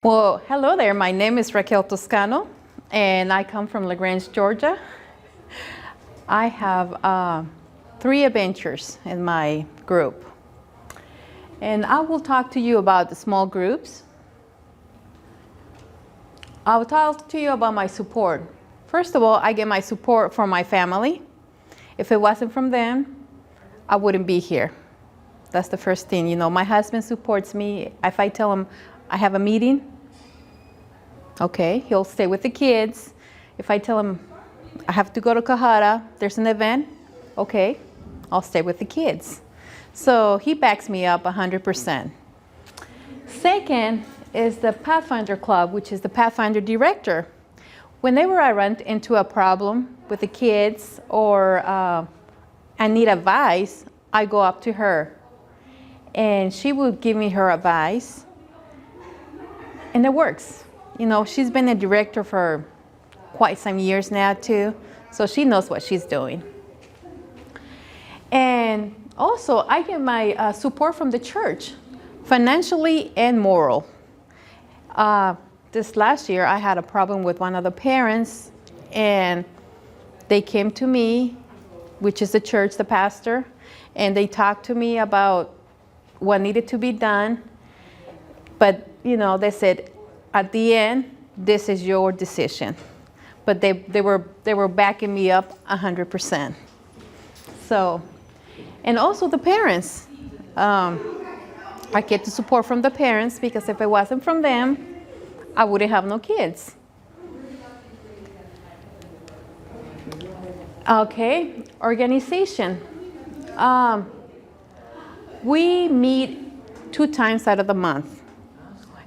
Well, hello there. My name is Raquel Toscano, and I come from LaGrange, Georgia. I have 3 adventures in my group, and I will talk to you about the small groups. I will talk to you about my support. First of all, I get my support from my family. If it wasn't from them, I wouldn't be here. That's the first thing. You know, my husband supports me. If I tell him I have a meeting, okay, he'll stay with the kids. If I tell him I have to go to Cohutta, there's an event, okay, I'll stay with the kids. So he backs me up 100%. Second is the Pathfinder Club, which is the Pathfinder director. Whenever I run into a problem with the kids or I need advice, I go up to her and she will give me her advice, and it works. You know, she's been a director for quite some years now too, so she knows what she's doing. And also, I get my support from the church, financially and moral. This last year, I had a problem with one of the parents, and they came to me, which is the church, the pastor, and they talked to me about what needed to be done. But, you know, they said, at the end, this is your decision. But they were backing me up 100%. So, and also the parents. I get the support from the parents, because if it wasn't from them, I wouldn't have no kids. Okay, organization. We meet 2 times out of the month.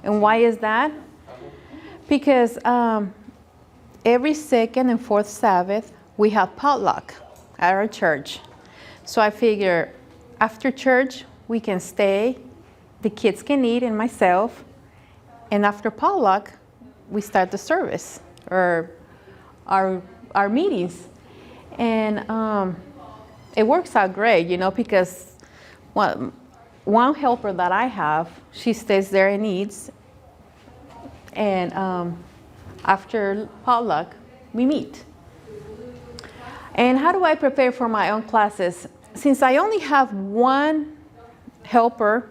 And why is that? Because every second and fourth Sabbath, we have potluck at our church. So I figure after church, we can stay, the kids can eat, and myself. And after potluck, we start the service or our meetings. And it works out great, you know, because one helper that I have, she stays there and eats. And after potluck, we meet. And how do I prepare for my own classes? Since I only have one helper,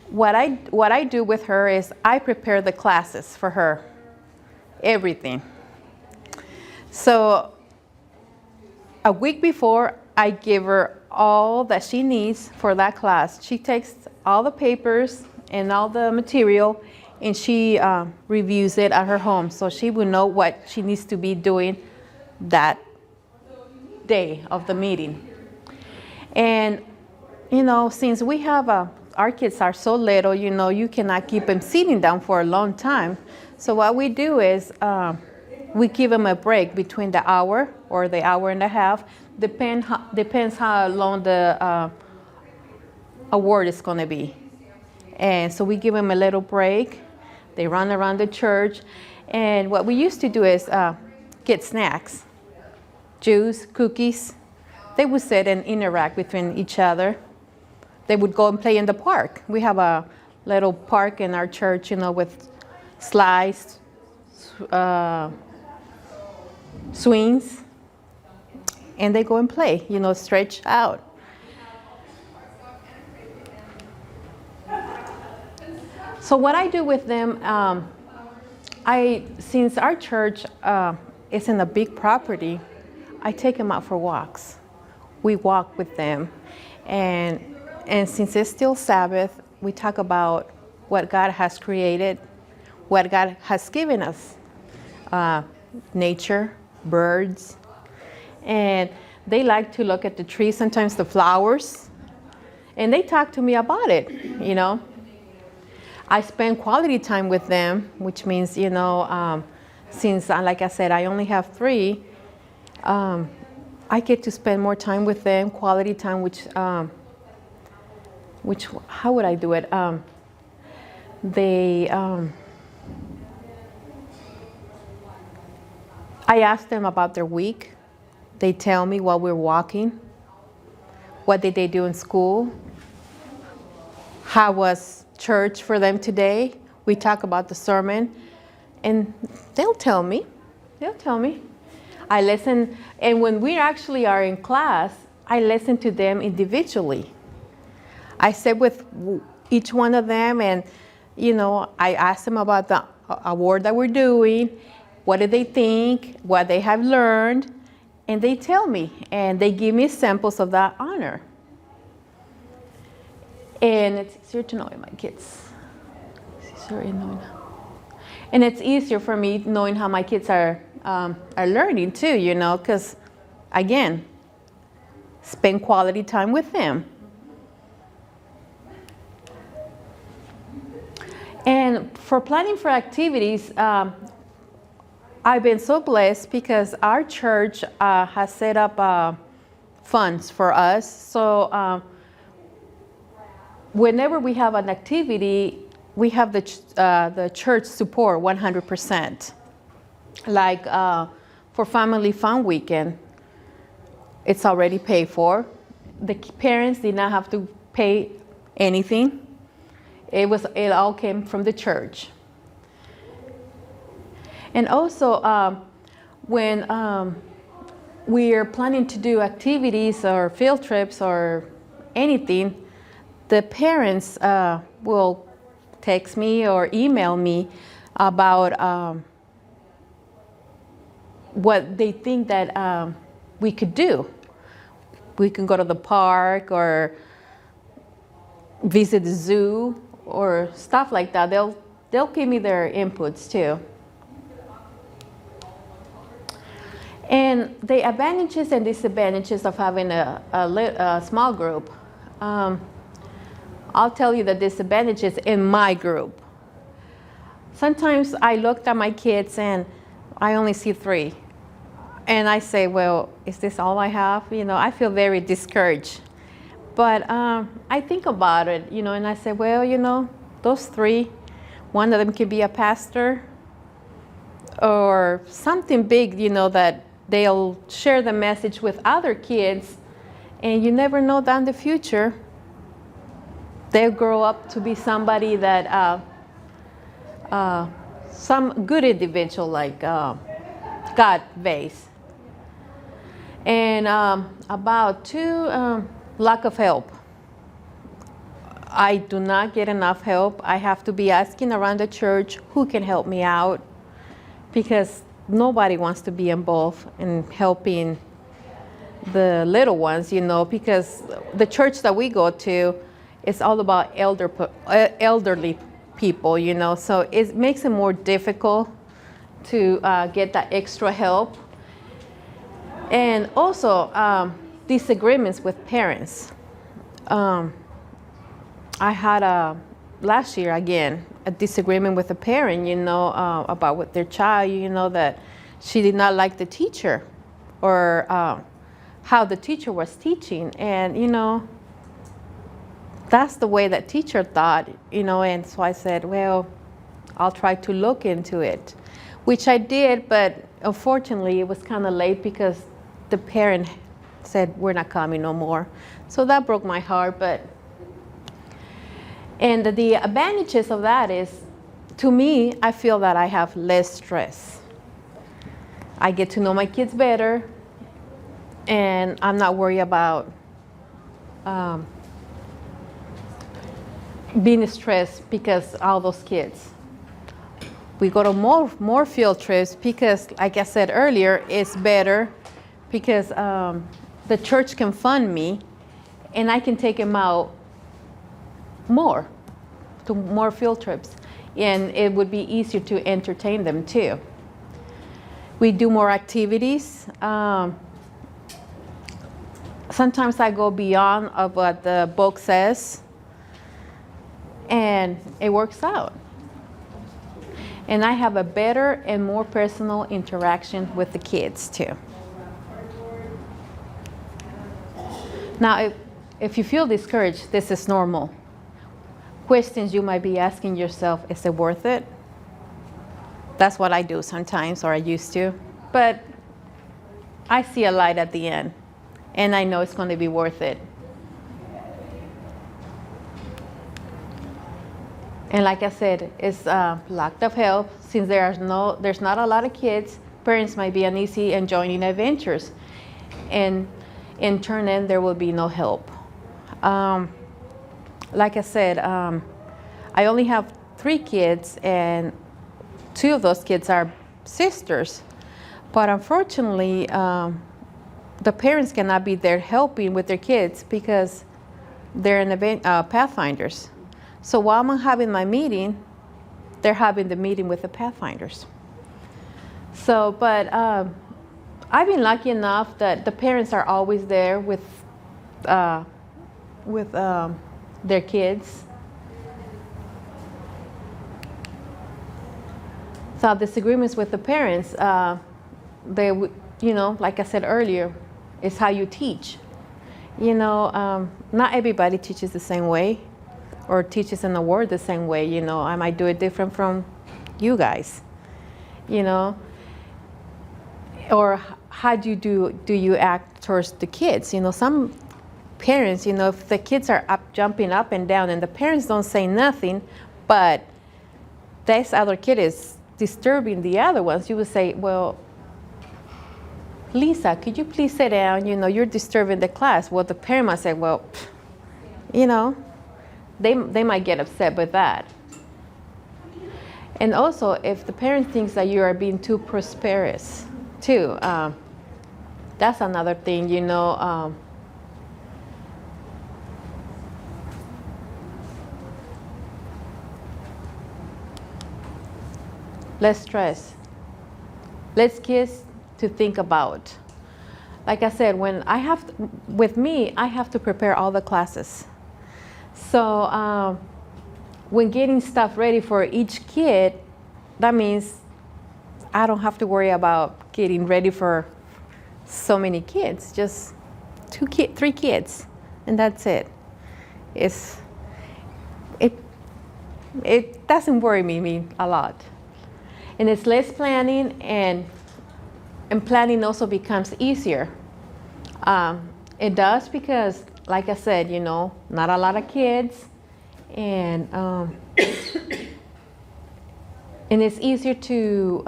what I do with her is I prepare the classes for her, everything. So a week before, I give her all that she needs for that class. She takes all the papers and all the material, and she reviews it at her home, so she will know what she needs to be doing that day of the meeting. And, you know, since we have our kids are so little, you know, you cannot keep them sitting down for a long time. So what we do is we give them a break between the hour or the hour and a half, depends how long the award is going to be. And so we give them a little break. They run around the church. And what we used to do is get snacks, juice, cookies. They would sit and interact between each other. They would go and play in the park. We have a little park in our church, you know, with slides, swings, and they go and play, you know, stretch out. So what I do with them, since our church is in a big property, I take them out for walks. We walk with them, and since it's still Sabbath, we talk about what God has created, what God has given us, nature, birds, and they like to look at the trees, sometimes the flowers, and they talk to me about it, you know. I spend quality time with them, which means, you know, since, like I said, I only have 3, I get to spend more time with them, quality time, which how would I do it? I ask them about their week. They tell me while we're walking, what did they do in school, how was church for them today, We talk about the sermon, and they'll tell me. They'll tell me. I listen, and when we actually are in class, I listen to them individually. I sit with each one of them, and I ask them about the award that we're doing, what do they think, what they have learned, and they tell me, and they give me samples of that honor. And it's easier to know my kids. It's easier in knowing. And it's easier for me knowing how my kids are learning too, because again, spend quality time with them. And for planning for activities, I've been so blessed because our church has set up funds for us. So whenever we have an activity, we have the church support 100%. Like for Family Fun Weekend, it's already paid for. The parents did not have to pay anything. It all came from the church. And also, when we are planning to do activities or field trips or anything, the parents will text me or email me about what they think that we could do. We can go to the park or visit the zoo or stuff like that. They'll give me their inputs too. And the advantages and disadvantages of having a small group. I'll tell you the disadvantages in my group. Sometimes I looked at my kids and I only see 3. And I say, well, is this all I have? I feel very discouraged. But I think about it, and I say, well, those 3, one of them could be a pastor or something big, that they'll share the message with other kids. And you never know down the future, they'll grow up to be somebody that, some good individual like God based. And about 2, lack of help. I do not get enough help. I have to be asking around the church who can help me out, because nobody wants to be involved in helping the little ones, because the church that we go to is all about elderly people, so it makes it more difficult to get that extra help. And also disagreements with parents. I had last year again a disagreement with a parent, about with their child, that she did not like the teacher or how the teacher was teaching, and that's the way that teacher thought, and so I said, well, I'll try to look into it, which I did, but unfortunately it was kind of late because the parent said, we're not coming no more. So that broke my heart. And the advantages of that is, to me, I feel that I have less stress. I get to know my kids better, and I'm not worried about being stressed because all those kids. We go to more field trips because, like I said earlier, it's better because the church can fund me, and I can take them out to more field trips, and it would be easier to entertain them too. We do more activities. Sometimes I go beyond of what the book says, and it works out. And I have a better and more personal interaction with the kids too. Now, if you feel discouraged, this is normal. Questions you might be asking yourself, is it worth it? That's what I do sometimes, or I used to. But I see a light at the end, and I know it's going to be worth it. And like I said, it's lack of help. Since there's not a lot of kids, parents might be uneasy in joining adventures. And in turn, then there will be no help. Like I said, I only have 3 kids, and 2 of those kids are sisters. But unfortunately, the parents cannot be there helping with their kids because they're in Pathfinders. So while I'm having my meeting, they're having the meeting with the Pathfinders. So, but I've been lucky enough that the parents are always there with their kids. So disagreements with the parents, like I said earlier, is how you teach. Not everybody teaches the same way or teaches in the word the same way. I might do it different from you guys, or how do you act towards the kids? Some parents, if the kids are jumping up and down and the parents don't say nothing, but this other kid is disturbing the other ones, you would say, well, Lisa, could you please sit down? You're disturbing the class. Well, the parent might say, well, they might get upset with that. And also, if the parent thinks that you are being too prosperous, too, that's another thing, less stress, less kids to think about. Like I said, I have to prepare all the classes. So when getting stuff ready for each kid, that means I don't have to worry about getting ready for so many kids, just 3 kids, and that's it. It doesn't worry me a lot. And it's less planning, and planning also becomes easier. It does because, like I said, not a lot of kids, and it's easier to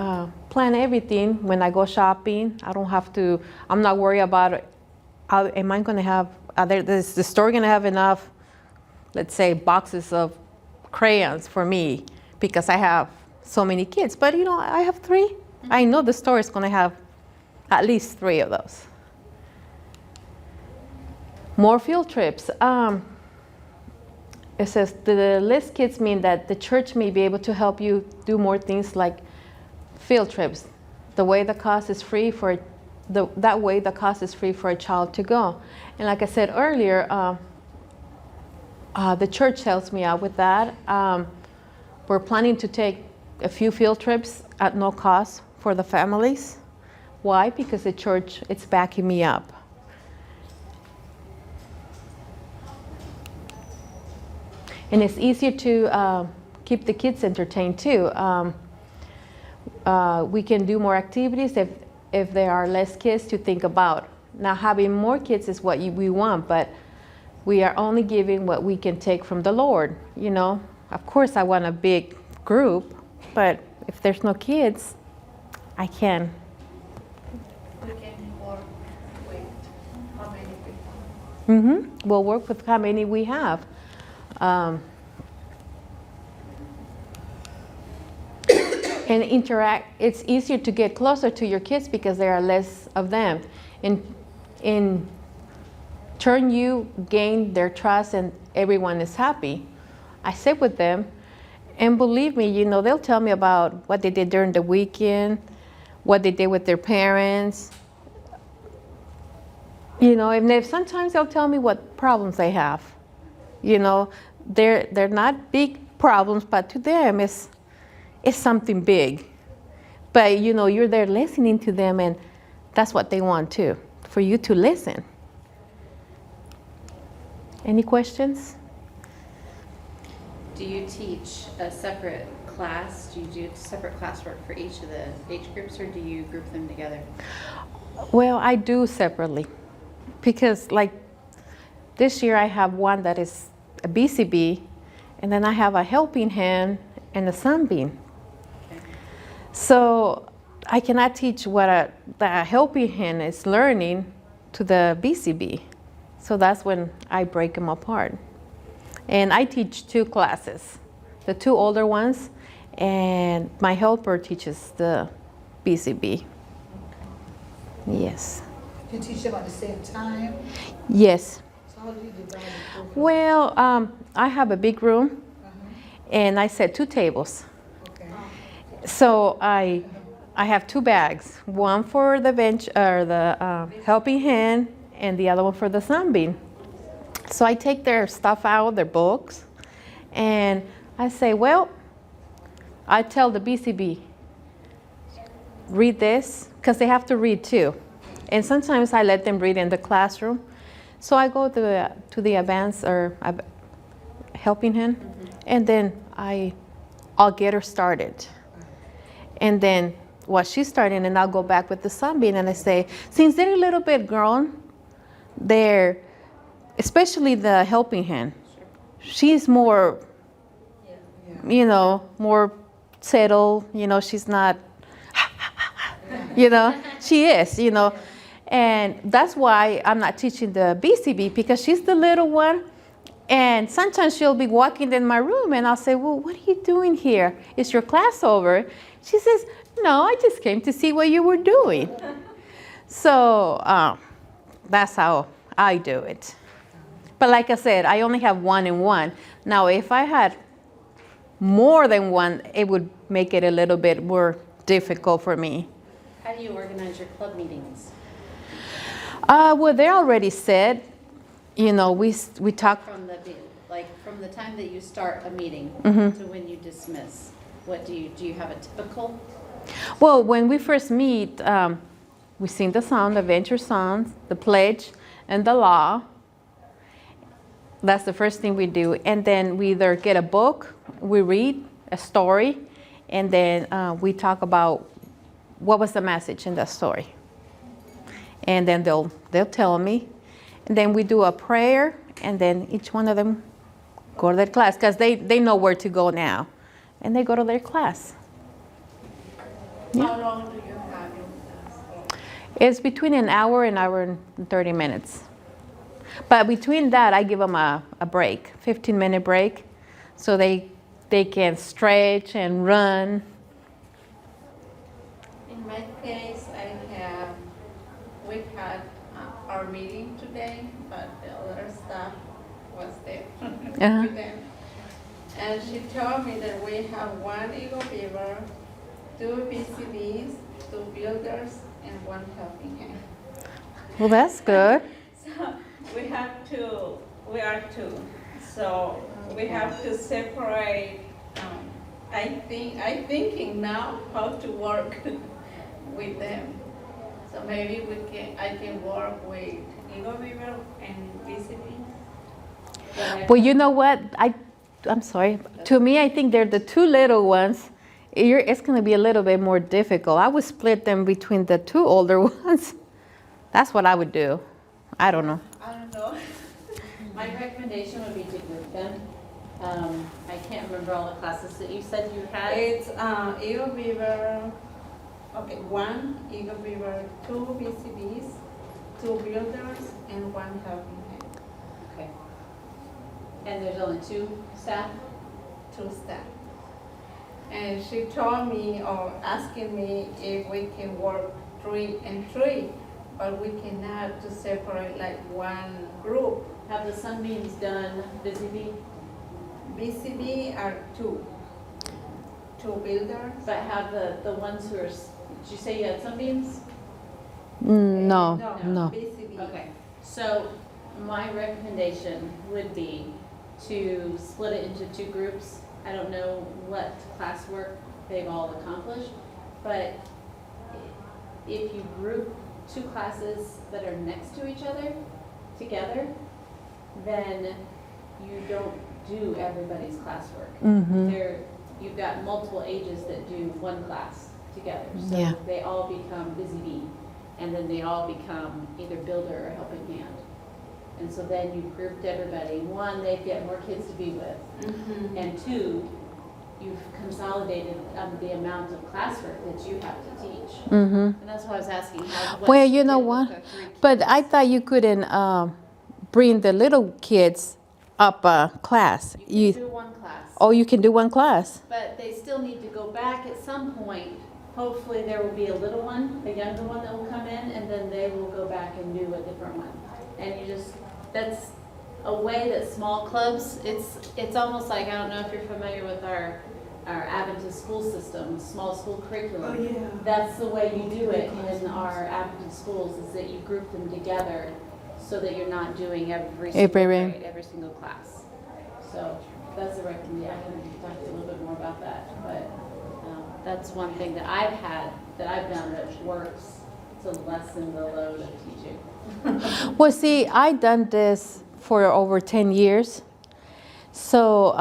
plan everything when I go shopping. I'm not worried about am I going to have, is the store going to have enough, let's say, boxes of crayons for me because I have so many kids. But, I have 3. I know the store is going to have at least 3 of those. More field trips. It says the list kids mean that the church may be able to help you do more things like field trips. That way the cost is free for a child to go. And like I said earlier, the church helps me out with that. We're planning to take a few field trips at no cost for the families. Why? Because the church, it's backing me up. And it's easier to keep the kids entertained too. We can do more activities if there are less kids to think about. Now, having more kids is what we want, but we are only giving what we can take from the Lord. Of course, I want a big group, but if there's no kids, I can. We can work with how many people? We'll work with how many we have. And interact. It's easier to get closer to your kids because there are less of them. In turn, you gain their trust and everyone is happy. I sit with them, and believe me, they'll tell me about what they did during the weekend, what they did with their parents. And sometimes they'll tell me what problems they have. They're not big problems, but to them it's something big. But you're there listening to them, and that's what they want too, for you to listen. Any questions? Do you teach a separate class? Do you do separate classwork for each of the age groups, or do you group them together? Well, I do separately because like this year I have one that is a BCB and then I have a helping hand and a sunbeam. Okay. So I cannot teach what the helping hand is learning to the BCB. So that's when I break them apart. And I teach 2 classes, the 2 older ones, and my helper teaches the BCB. Yes. You teach them at the same time? Yes. So how do you divide the program? Well, I have a big room, and I set 2 tables. Okay. So I have 2 bags, one for the bench or the helping hand, and the other one for the sunbeam. So I take their stuff out, their books, and I say, well, I tell the BCB, read this, because they have to read too. And sometimes I let them read in the classroom. So I go to the advanced or helping hand, and then I'll get her started. And then while she's starting, and I'll go back with the sunbeam, and I say, since they're a little bit grown, they're, especially the helping hand, she's more, you know, more settled, you know, she's not, you know, she is, you know. And that's why I'm not teaching the BCB, because she's the little one. And sometimes she'll be walking in my room and I'll say, well, what are you doing here? Is your class over? She says, no, I just came to see what you were doing. So that's how I do it. But like I said, I only have 1 and 1. Now, if I had more than 1, it would make it a little bit more difficult for me. How do you organize your club meetings? Well, they're already set. You know, we talk. From the time that you start a meeting to when you dismiss, what do you have a typical? Well, when we first meet, we sing the song, the venture songs, the pledge, and the law. That's the first thing we do. And then we either get a book, we read a story, and then we talk about what was the message in that story. And then they'll tell me. And then we do a prayer, and then each one of them go to their class, because they know where to go now. And they go to their class. How long do you have your class? It's between an hour and 30 minutes. But between that, I give them a break, 15-minute break, so they can stretch and run. In my case, we had our meeting today, but the other staff was there with them. And she told me that we have 1 Eagle Beaver, 2 BCBs, 2 builders, and 1 helping hand. Well, that's good. So we are 2. So we have to separate. I'm thinking now how to work with them. So maybe I can work with Eagle Beaver and BCB. Well, you know what? I'm sorry. To me, I think they're the 2 little ones. It's going to be a little bit more difficult. I would split them between the 2 older ones. That's what I would do. I don't know. I don't know. My recommendation would be to group them. I can't remember all the classes that you said you had. It's Eagle Beaver. Okay, 1 Eagle Beaver, 2 BCBs, 2 builders, and 1 helping hand. Okay. And there's only 2 staff? 2 staff. And she told me, or asking me, if we can work 3 and 3, but we cannot to separate like 1 group. Have the sunbeams done busy bee? BCB are 2 builders. But have the ones who are, did you say you had sunbeams? No. BCB. Okay, so my recommendation would be to split it into 2 groups. I don't know what classwork they've all accomplished, but if you group 2 classes that are next to each other together, then you don't do everybody's classwork. You've got multiple ages that do 1 class together. So Yeah. they all become busy bee, and then they all become either builder or helping hand. And so then you've grouped everybody. One, they've got more kids to be with. Mhm. And two, you've consolidated the amount of classwork that you have to teach. Mm-hmm. And that's why I was asking how. Well, she you know did with what? the 3 But kids. I thought you couldn't bring the little kids up a class. You can do one class. Oh, you can do one class. But they still need to go back at some point. Hopefully there will be a little one, a younger one that will come in, and then they will go back and do a different one. And you just, that's a way that small clubs, it's almost like, I don't know if you're familiar with our Adventist school system, small school curriculum. Oh, yeah. That's the way you do it in our Adventist schools, is that you group them together so that you're not doing every single grade, every single class. So that's a recommendation. I can talk to you a little bit more about that, but that's one thing that I've done that works to lessen the load of teaching. Well, see, I done this for over 10 years. So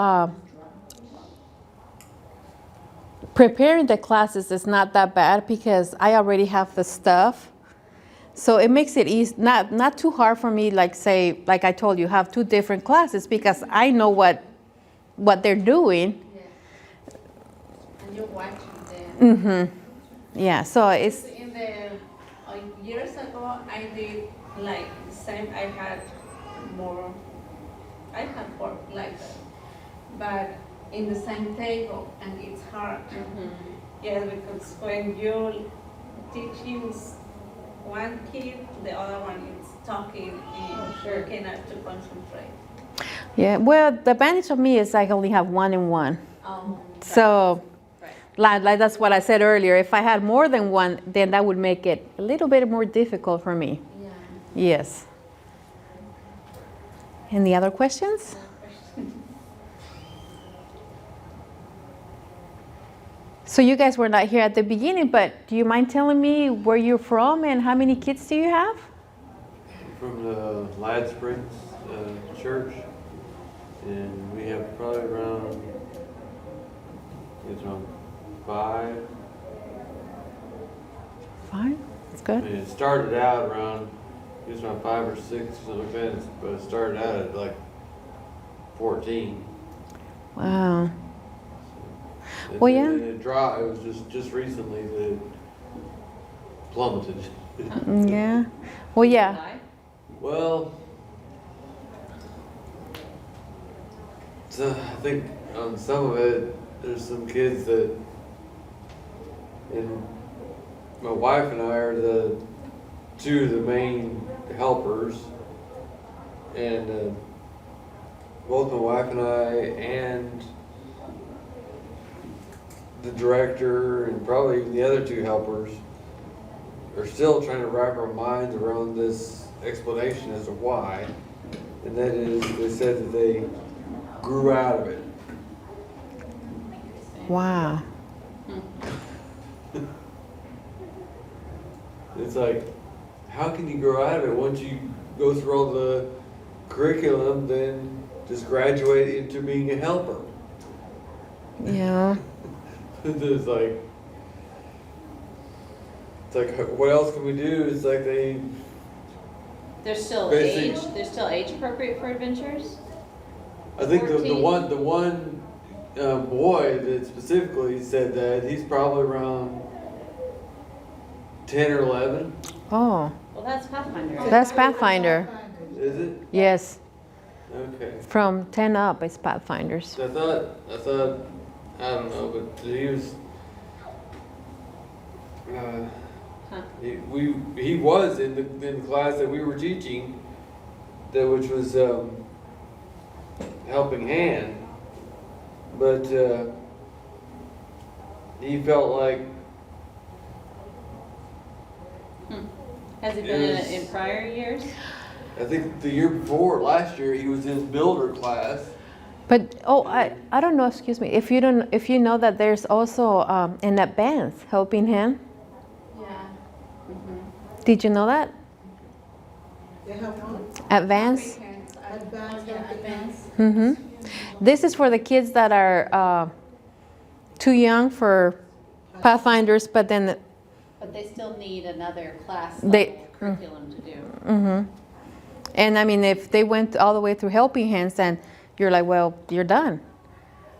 preparing the classes is not that bad because I already have the stuff. So it makes it easy, not too hard for me, like say, like I told you, have 2 different classes because I know what they're doing. Yeah. And you're watching them. Mm-hmm. Yeah, so it's, In the years ago, I did like the same. I had 4 like that, but in the same table, and it's hard. Yes, because when you're teaching one kid, the other one is talking and you cannot to concentrate. yeah, well, the advantage of me is I only have 1 and 1. So, like that's what I said earlier. If I had more than 1, then that would make it a little bit more difficult for me. Yeah. Yes. Any other questions? So you guys were not here at the beginning, but do you mind telling me where you're from and how many kids do you have? From the Lad Springs church, and we have probably around 5. 5? That's I good. mean, it started out around 5 or 6, something like that, but it started out at like 14. Wow. And Well, then yeah. it dropped. It was just recently that it plummeted. Yeah. Well, yeah. Why? Well, so I think on some of it, there's some kids that, and my wife and I are the 2 of the main helpers, and both my wife and I and the director and probably even the other 2 helpers are still trying to wrap our minds around this explanation as to why. And that is, they said that they grew out of it. Wow. It's like, how can you grow out of it once you go through all the curriculum, then just graduate into being a helper? Yeah. It's like, what else can we do? It's like There's still Basic- There's still age appropriate for adventures? I think the 14? one boy that specifically said that, he's probably around 10 or 11. Oh, Well, that's Pathfinder. that's Pathfinder. Is it? Yes. Okay. From 10 up, it's Pathfinders. So I thought, I don't know, but he was, Huh. he was in the class that we were teaching, which was helping hand, but he felt like Has he been in prior years? I think the year before, last year, he was in builder class. But I don't know. Excuse me. If you know that there's also an advanced helping hand. Yeah. Did you know that? They have one Advanced. advanced helping Mm-hmm. This is for the kids that are too young for Pathfinders, but then But they still need another class They- level curriculum to do. mm-hmm. And I mean, if they went all the way through Helping Hands, then you're like, well, you're done.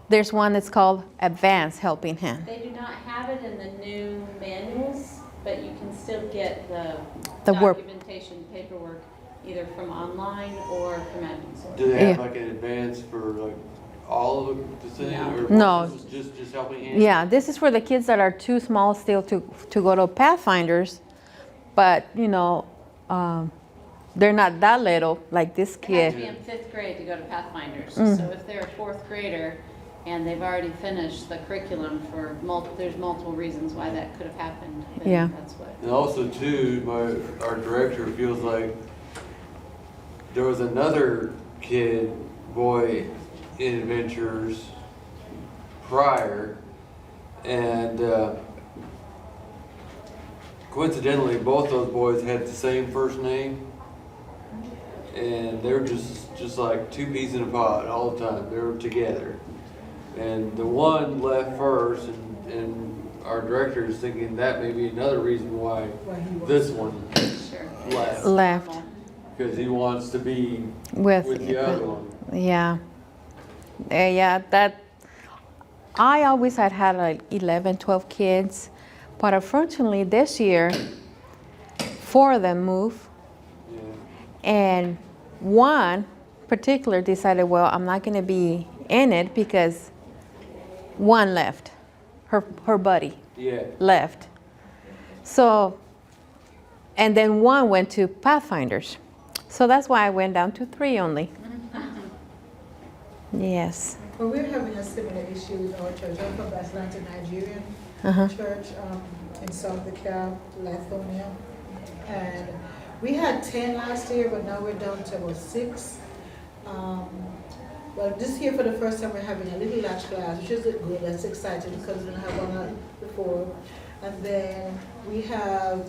There's one that's called Advanced Helping Hand. They do not have it in the new manuals, but you can still get The work. documentation paperwork either from online or from admin source. Do they have Yeah. like an advance for like all of the thing? Or No. Just Helping Hands? Yeah, this is for the kids that are too small still to go to Pathfinders, but you know, they're not that little like this They have to kid. be in 5th grade to go to Pathfinders. Mm. So if they're a 4th grader and they've already finished the curriculum for there's multiple reasons why that could have happened. then Yeah. That's what. And also too, our director feels like there was another boy in Adventures prior, and coincidentally, both those boys had the same first name, and they were just like two peas in a pod all the time. They were together, and the one left first, and our director is thinking that may be another reason why Why he was. this one Sure. left, Left because he wants to be with the other one. yeah. Yeah, that I always had like 11, 12 kids, but unfortunately this year 4 of them moved, Yeah. and one particular decided, well, I'm not going to be in it because one left, her buddy Yeah. left. So, and then one went to Pathfinders. So that's why I went down to 3 only. Yes. Well, we're having a similar issue with our church. I'm from Atlanta, Nigerian Uh-huh. church in South DeKalb, Lithonia. And we had 10 last year, but now we're down to about 6. Well, this year for the first time we're having a little latch class, which is good. That's exciting because we didn't have one before. And then we have,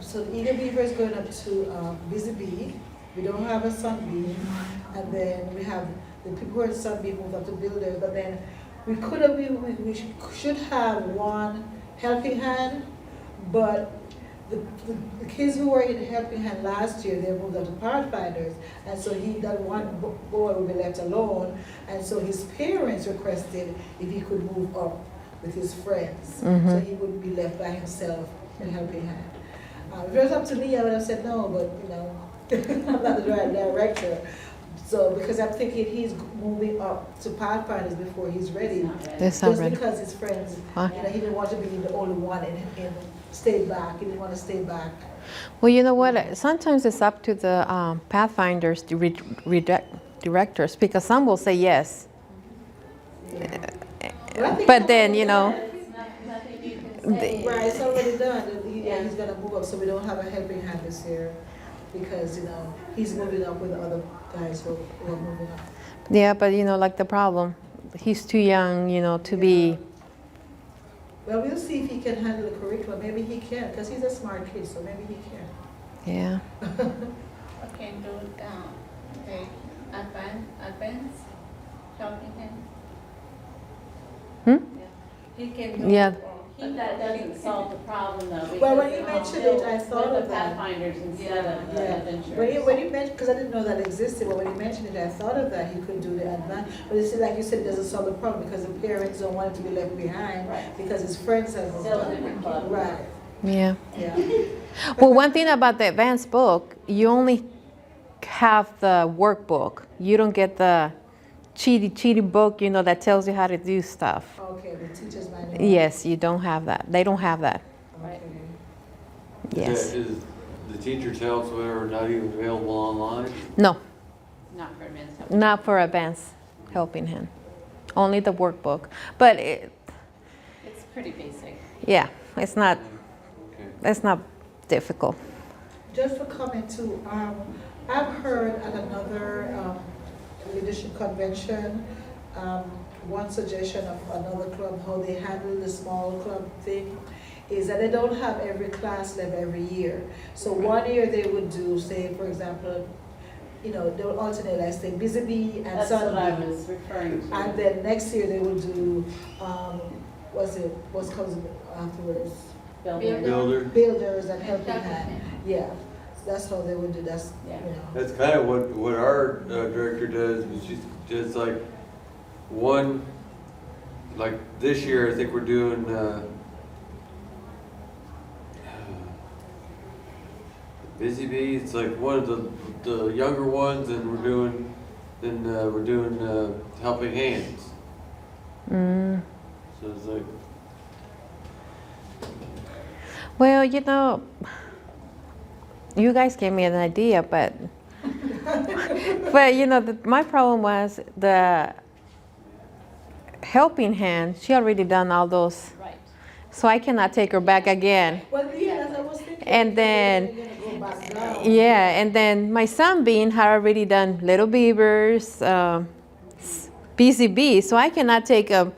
so the Eager Beaver is going up to Busy Bee. We don't have a Sunbeam. And then we have the people who are in Sunbeam moved up to Builders. But then we could have, we should have one helping hand, but the kids who were in Helping Hand last year, they moved up to Pathfinders, and so that one boy would be left alone, and so his parents requested if he could move up with his friends, so he wouldn't be left by himself in Helping Hand. If it was up to me, I would have said no, but you know, I'm not the right director. So, because I'm thinking he's moving up to Pathfinders before he's ready. That's not Just ready. because his friends, Huh? you know, he didn't want to be the only one and stay back. He didn't want to stay back. Well, you know what? Sometimes it's up to the Pathfinders directors, because some will say yes. Well, I think But then, you know, Nothing you can say. Right, it's already done. He's gonna move up, so we don't have a helping hand this year because, you know, he's moving up with the other guys who are moving up. yeah, but you know, like the problem, he's too young, you know, to be. Well, we'll see if he can handle the curriculum. Maybe he can, because he's a smart kid, so maybe he can. Yeah. Okay, do the advance helping hand. He can do. Yeah. That doesn't solve the problem though. Well, when because you mentioned it, I thought with of the that. Pathfinders instead of the Yeah. adventures. When you mentioned, because I didn't know that existed, but when you mentioned it, I thought of that. He could do the advance. But it's like you said, it doesn't solve the problem because the parents don't want him to be left behind Right. because his friends have moved Still a up. different club. Right, Yeah. yeah. Well, one thing about the advanced book, you only have the workbook. You don't get the cheaty book, you know, that tells you how to do stuff. Okay, the teacher's manual. Yes, you don't have that. They don't have that. Okay. Yes. Is the teacher's helps whatever not even available online? No, Not for advanced help. not for advanced helping hand. Only the workbook. But It's pretty basic. yeah, it's not Okay. difficult. Just a comment too, I've heard at another leadership convention, one suggestion of another club, how they handle the small club thing, is that they don't have every class level every year. So one year they would do, say, for example, you know, they would alternate, like say, Busy Bee and That's what I Sunbeam. was referring to. And then next year they would do, what comes afterwards? Building. Builder. Builders and helping Helping hand. hand. Yeah. that's how they would do, Yeah. That's kind of what our director does, is she's just like one, like this year, I think we're doing, Busy Bee, it's like one of the younger ones, and we're doing Helping Hands. Mm. So it's like, Well, you guys gave me an idea, but my problem was the helping hand. She already done all those, Right. so I cannot take her back again. Well, yeah, as I was thinking. And then- You're gonna go back down. Yeah, and then my son Bean had already done Little Beavers, BCB, so I cannot take him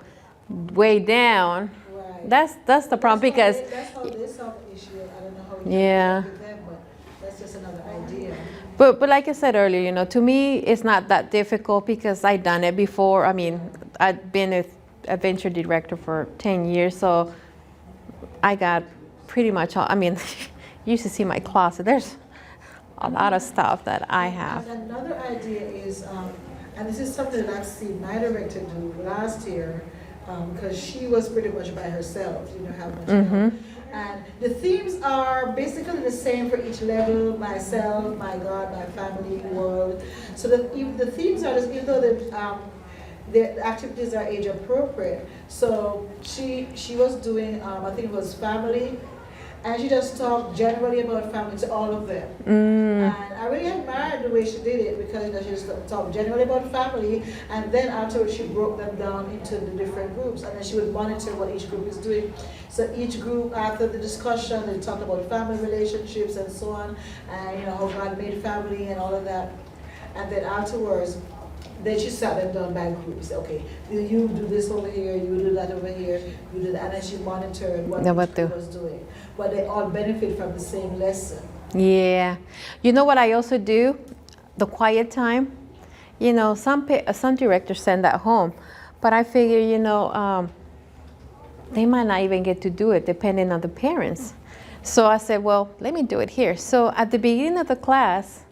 way down. Right. That's the problem because That's how they solve the issue. I don't know how we Yeah. can work with them, but that's just another idea. But like I said earlier, to me it's not that difficult because I've done it before. I mean, I've been a adventure director for 10 years, so I got pretty much all. I mean, you should see my closet. There's a lot of stuff that I have. And another idea is, and this is something that I've seen my director do last year, because she was pretty much by herself, she didn't have much help. And the themes are basically the same for each level: myself, my God, my family, world. So even the themes are, even though the activities are age appropriate. So she was doing, I think it was family, and she just talked generally about family to all of them. And I really admired the way she did it, because she just talked generally about family, and then afterwards she broke them down into the different groups, and then she would monitor what each group is doing. So each group, after the discussion, they talked about family relationships and so on, and how God made family and all of that. And then afterwards, then she sat them down by groups. Okay, you do this over here, you do that over here, you do that, and then she monitored what each group was doing. But they all benefit from the same lesson. Yeah. You know what I also do? The quiet time. Some directors send that home, but I figure, they might not even get to do it depending on the parents. So I said, well, let me do it here. So at the beginning of the class,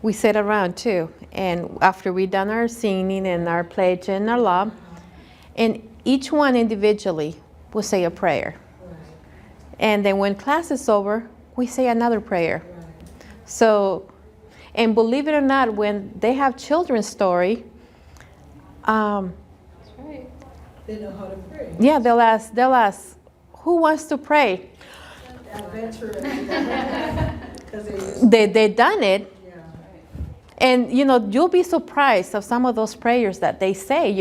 we sit around too. And after we done our singing and our pledge and our law, and each one individually will say a prayer. And then when class is over, we say another prayer. So, and believe it or not, when they have children's story, That's right. They know how to pray. yeah, they'll ask, who wants to pray? Adventurous. They done it. Yeah. And you'll be surprised of some of those prayers that they say.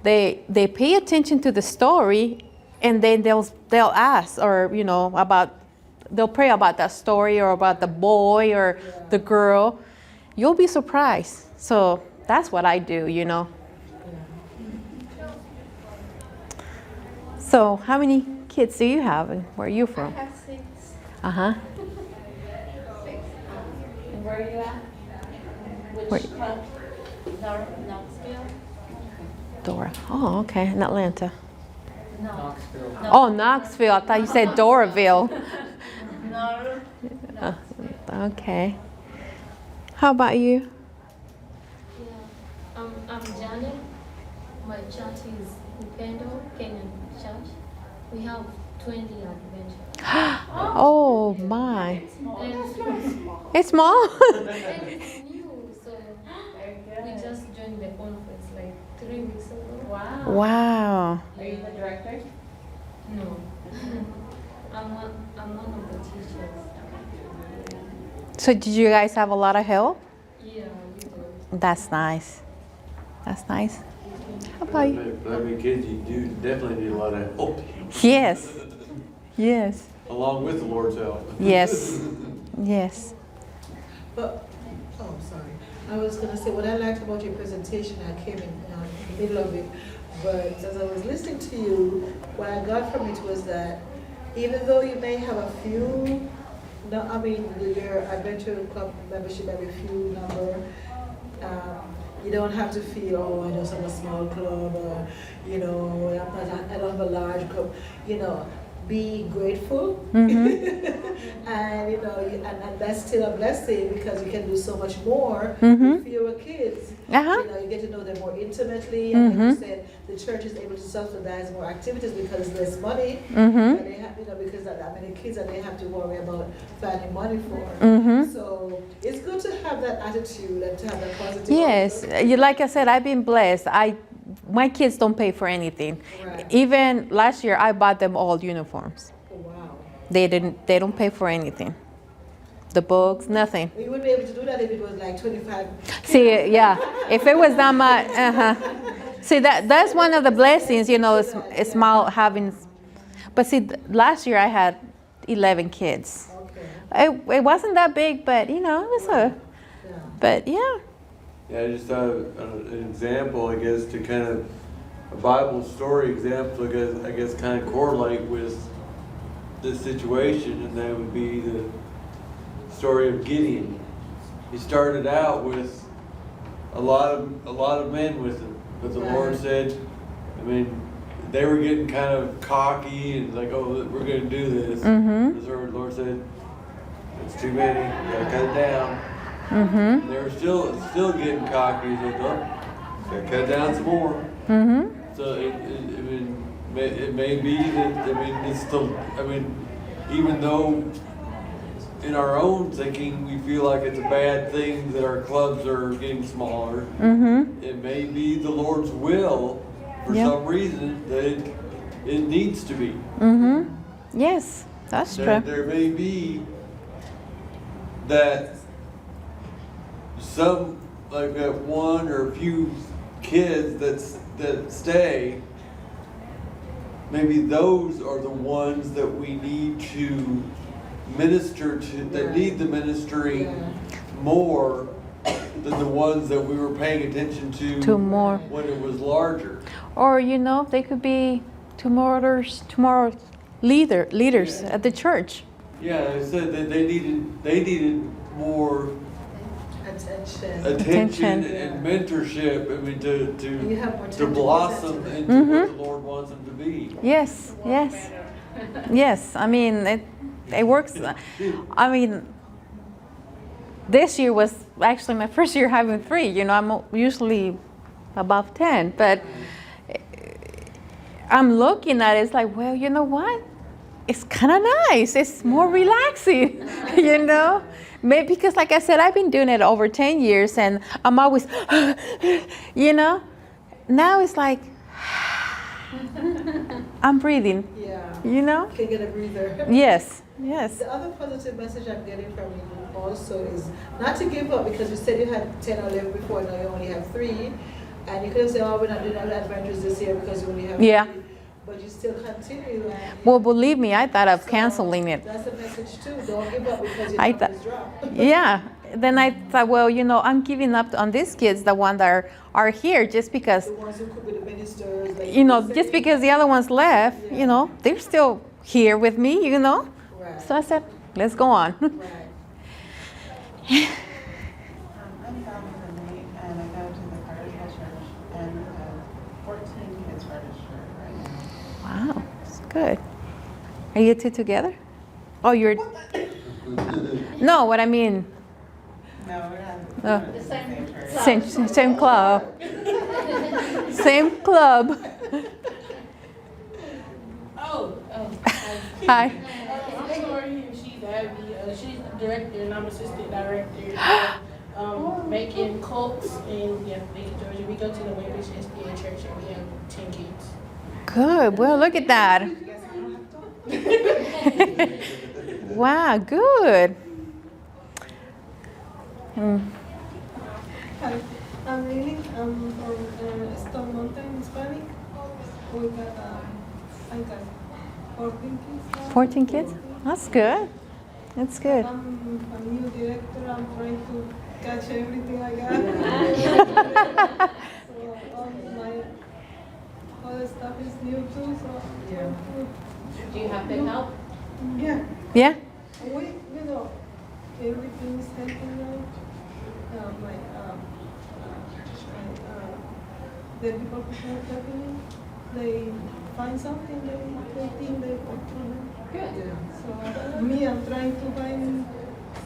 They pay attention to the story, and then they'll ask, or they'll pray about that story or about the boy or the girl. You'll be surprised. So that's what I do. So how many kids do you have, and where are you I from? have 6. Uh-huh. 6. And where are you at? Where- Which club? Knoxville? Dora. Oh, okay, in Atlanta. No. Oh, Knoxville. I thought you said Doraville. No. Okay. How about you? Yeah, I'm Janet. My church is Upendo Kenyan Church. We have 20 adventures. Oh my. And It's small. it's new, so we just joined the conference like 3 weeks ago. Wow. Wow. Are you the director? No. I'm one of the teachers. So did you guys have a lot of help? Yeah, we do. That's nice. That's nice. How about you? how many kids you do definitely need a lot of help, Yes. Yes. along with the Lord's help. Yes. Yes. But, oh, sorry. I was gonna say, what I liked about your presentation, I came in the middle of it, but as I was listening to you, what I got from it was that even though you may have a few, your adventure club membership have a few number, you don't have to feel, oh, I just have a small club, or, I don't have a large club. be grateful. And you know, and that's still a blessing because you can do so much more with fewer kids. Uh-huh. You know, you get to know them more intimately, and like you said, the church is able to subsidize more activities because it's less money. And they have, you know, because that many kids that they have to worry about finding money for. So it's good to have that attitude and to have that positive. Yes, like I said, I've been blessed. My kids don't pay for anything. Right. Even last year, I bought them all uniforms. Oh, wow. They don't pay for anything. The books, nothing. You wouldn't be able to do that if it was like 25. See, yeah, if it was that much, See, that's one of the blessings, you know, it's small having. But see, last year I had 11 kids. Okay. It wasn't that big, but you know, it was Yeah. but yeah. Yeah, I just thought of an example, I guess, to kind of, a Bible story example, I guess kind of correlate with this situation, and that would be the story of Gideon. He started out with a lot of men with him, but the Lord said, I mean, they were getting kind of cocky and like, oh, we're going to do this. The Lord said, it's too many, you got to cut it down. They were still getting cocky. He said, oh, got to cut it down some more. So it may be that, I mean, it's still, I mean, even though in our own thinking we feel like it's a bad thing that our clubs are getting smaller, it may be the Lord's will for some reason that it needs to be. Yes, that's true. There may be that some, like that one or a few kids that stay, maybe those are the ones that we need to minister to, that need the ministering more than the ones that we were paying attention to more when it was larger. Or you know, they could be tomorrow's leaders at the church. Yeah, I said that they needed more attention and mentorship. I mean, to blossom into what the Lord wants them to be. Yes, yes, yes. I mean, it works. I mean, this year was actually my first year having 3. You know, I'm usually above 10, but I'm looking at it. It's like, well, you know what? It's kind of nice. It's more relaxing, you know? Maybe because, like I said, I've been doing it over 10 years, and I'm always, you know? Now it's like, I'm breathing, you know? Can get a breather. Yes, yes. The other positive message I'm getting from you also is not to give up, because you said you had 10 or 11 before, now you only have 3. And you could have said, oh, we're not doing adventures this year because you only have 3. But you still continue. Well, believe me, I thought of canceling it. That's a message too. Don't give up because your numbers drop. Yeah. Then I thought, well, you know, I'm giving up on these kids, the ones that are here, just because. The ones who could be the ministers. Like you know, just because the other ones left, you know, they're still here with me, you know. Right. So I said, let's go on. Right. I'm Donna Renee, and I go to the Cartersville Church, and we have 14 kids registered right now. Wow, that's good. Are you 2 together? Oh, you're. No, what I mean. No, we're not Oh. the same church. Same club. Same club. Oh, Hi. I'm Lori, and she's Abby. She's the director, and I'm assistant director. Making Colts in Macon, Georgia. We go to the Wayfish SDA church, and we have 10 kids. Good. Well, look at that. Wow, good. Hi, I'm Lily. I'm from Stone Mountain, Hispanic. We got, I got 14 kids now. 14 kids? That's good. That's good. I'm a new director. I'm trying to catch everything I got. So all my other stuff is new too. So Do you have good help? yeah, Yeah? we everything is helping out. The people who are helping me, find something they think they want. Good. So me, I'm trying to learn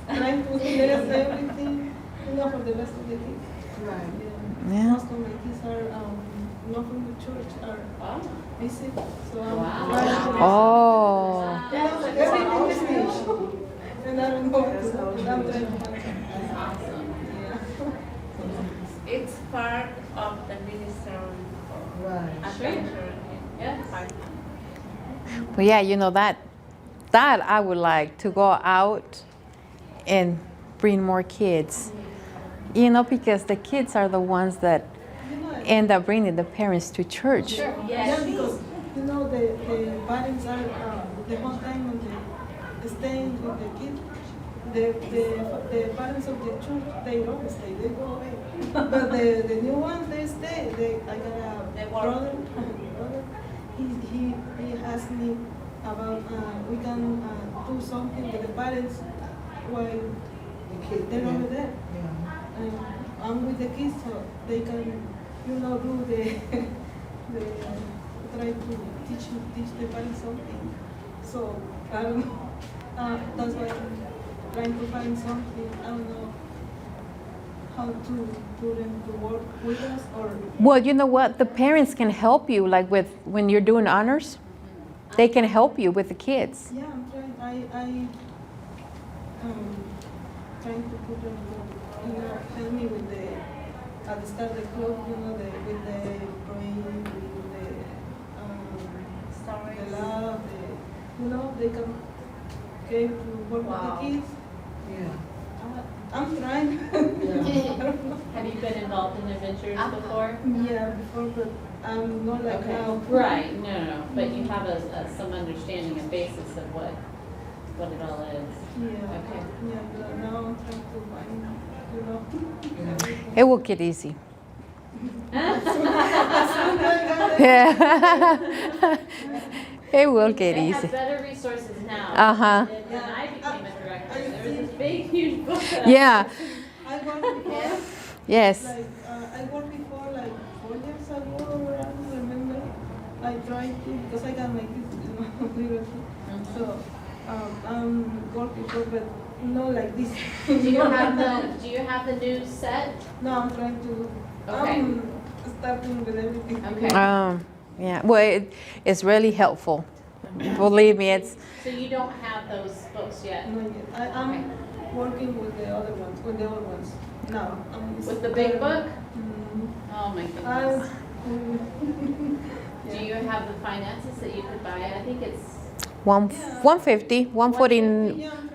everything, for the rest of the kids. Right. Yeah. Most of my kids are not from the church, are Wow. visit. So I'm Wow. trying to Oh. everything is new. And I don't know what to do, but I'm trying to find something. Awesome. Yeah. It's part of the ministry Right. adventure. Yes. Well, yeah, that I would like to go out and bring more kids. Because the kids are the ones that end up bringing the parents to church. Yeah, because the parents are the whole time when they staying with the kids. The parents of the church, they don't stay, they go away. But the new ones, they stay. I got a brother. He asked me about we can do something with the parents while The kid, they're over there. Yeah. I'm with the kids, so they can, do the try to teach the parents something. So I don't know. That's why I'm trying to find something. I don't know how to put them to work with us or. Well, you know what? The parents can help you, like when you're doing honors. They can help you with the kids. Yeah, I'm trying. Trying to put them to, help me with at the start of the club, with the praying, with the love, they can came to work with the kids. Yeah. I'm trying. Have you been involved in adventures before? Yeah, before, but I'm not like Okay. now. Right. No. But you have some understanding and basis of what it all is. Yeah. Okay. Yeah, but now I'm trying to find, It will get easy. Yeah. Yeah. It will get They easy. have better resources now. Uh-huh. than when I became a director, there was this big, huge book. that Yeah. I worked before. Yes. I worked before 4 years ago, or I don't remember. I tried to, because I got my kids, little kids. So, I'm working before, but not like this. Do you have the new set? No, I'm trying to, Okay. I'm starting with everything. Okay. Yeah. Well, it's really helpful. Believe me, it's. So you don't have those books yet? Not yet. I'm working with the other ones, now. With the big book? Mm, Oh my goodness. Do you have the finances that you could buy it? I think it's, 150, 140. Yeah, I'm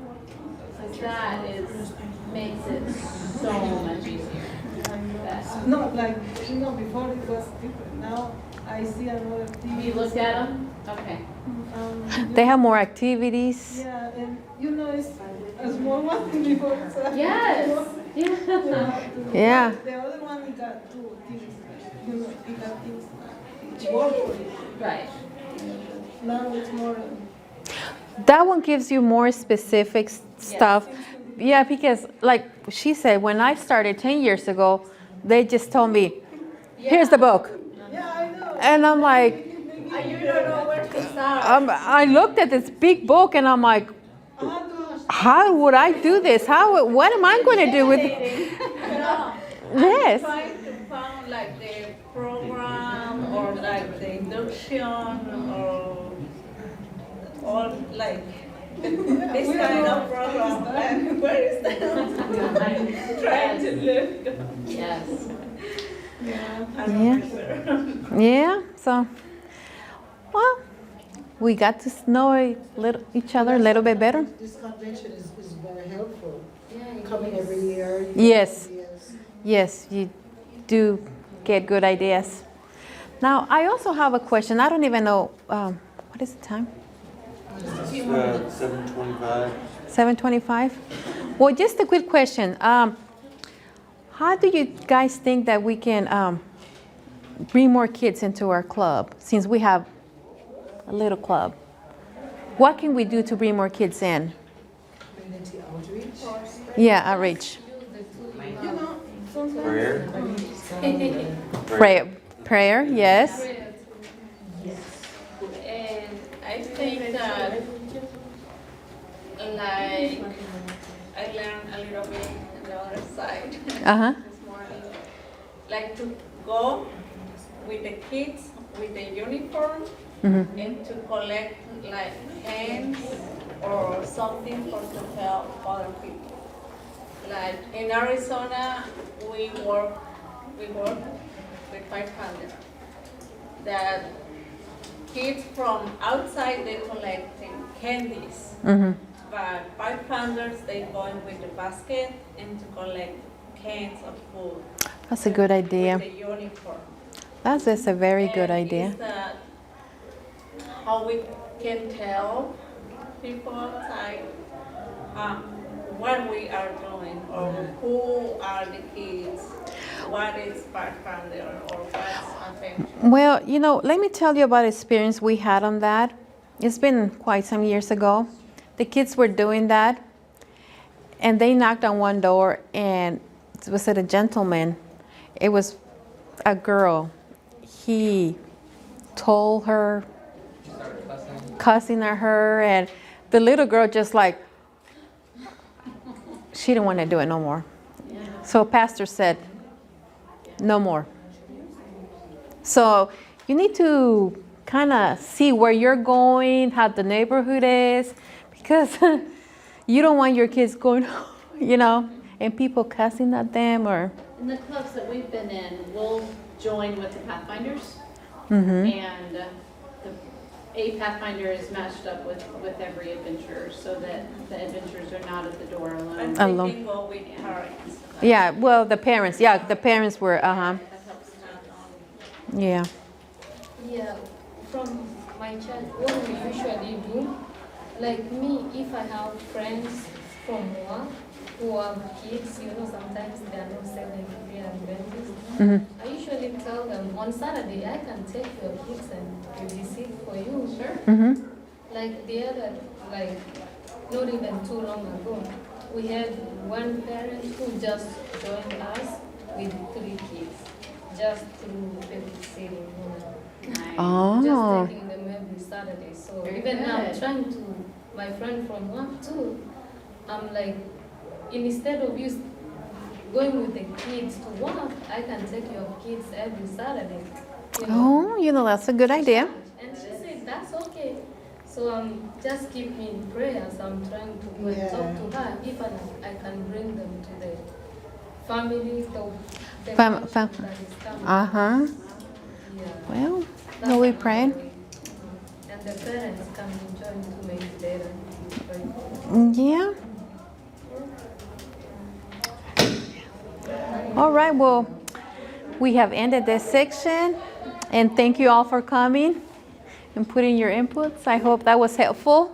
working. because that makes it so much easier. That- No, before it was different. Now I see another TV. You looked at them? Okay. They have more activities. Yeah, and it's a small one before. So Yes. Yeah. Yeah. The other one, we got two things. We got things to work for it. Right. Now it's more. That one gives you more specific stuff. Yeah, because like she said, when I started 10 years ago, they just told me, here's the book. Yeah, I know. And I'm like, You don't know where to start. I looked at this big book and I'm like, how would I do this? What am I going to do with it? Yes. Trying to find the program or the induction or this kind of program. Where is that? Trying to look. Yes. Yeah. Yeah. So, well, we got to know each other a little bit better. This convention is very helpful. Coming every year. Yes. Yes, you do get good ideas. Now, I also have a question. I don't even know, what is the time? 7:25. 7:25? Well, just a quick question. How do you guys think that we can bring more kids into our club, since we have a little club? What can we do to bring more kids in? Community outreach. Yeah, outreach. Prayer. Prayer, yes. I think that, like, I learned a little bit on the other side Uh-huh. this morning. Like to go with the kids with the uniform Mm-hmm. and to collect like hands or something for to help other people. Like in Arizona, we work with 500. That kids from outside they collecting candies, Mm-hmm. but 500 they going with the basket and to collect cans of food. That's a good idea. With the uniform. That's just a very good And idea. is that how we can tell people outside what we are doing or who are the kids, what is background or what's attention. Well, you know, let me tell you about experience we had on that. It's been quite some years ago. The kids were doing that, and they knocked on one door, and it was a gentleman. It was a girl. He told her, cussing at her, and the little girl just like, she didn't want to do it no more. So pastor said, no more. So you need to kind of see where you're going, how the neighborhood is, because you don't want your kids going, you know, and people cussing at them or. In the clubs that we've been in, we'll join with the Pathfinders, Mm-hmm. and a Pathfinder is matched up with every adventurer, so that the adventurers are not at the door alone. And Alone. they can go with parents. Yeah, well, the parents were, That helps. yeah. Yeah, from my child, what we usually do, like me, if I have friends from work who have kids, you know, sometimes they are not Seventh-day Adventists. Mm-hmm. I usually tell them on Saturday I can take your kids and babysit for you. Sure. Mm-hmm. Like the other, like not even too long ago, we had one parent who just joined us with 3 kids, just through babysitting. You know. Oh. Just taking them every Saturday. So Very even now, good. trying to, my friend from work too, I'm like, instead of you going with the kids to work, I can take your kids every Saturday. You know? Oh, you know, that's a good idea. And she said, that's okay. So just keep me in prayers. I'm trying to go and talk to her if I can bring them to the family, the function that is coming. Uh-huh. Yeah. Well, That's no, we another praying. way. And the parents can join to make it better. Yeah. All right, well, we have ended this section, and thank you all for coming and putting your inputs. I hope that was helpful.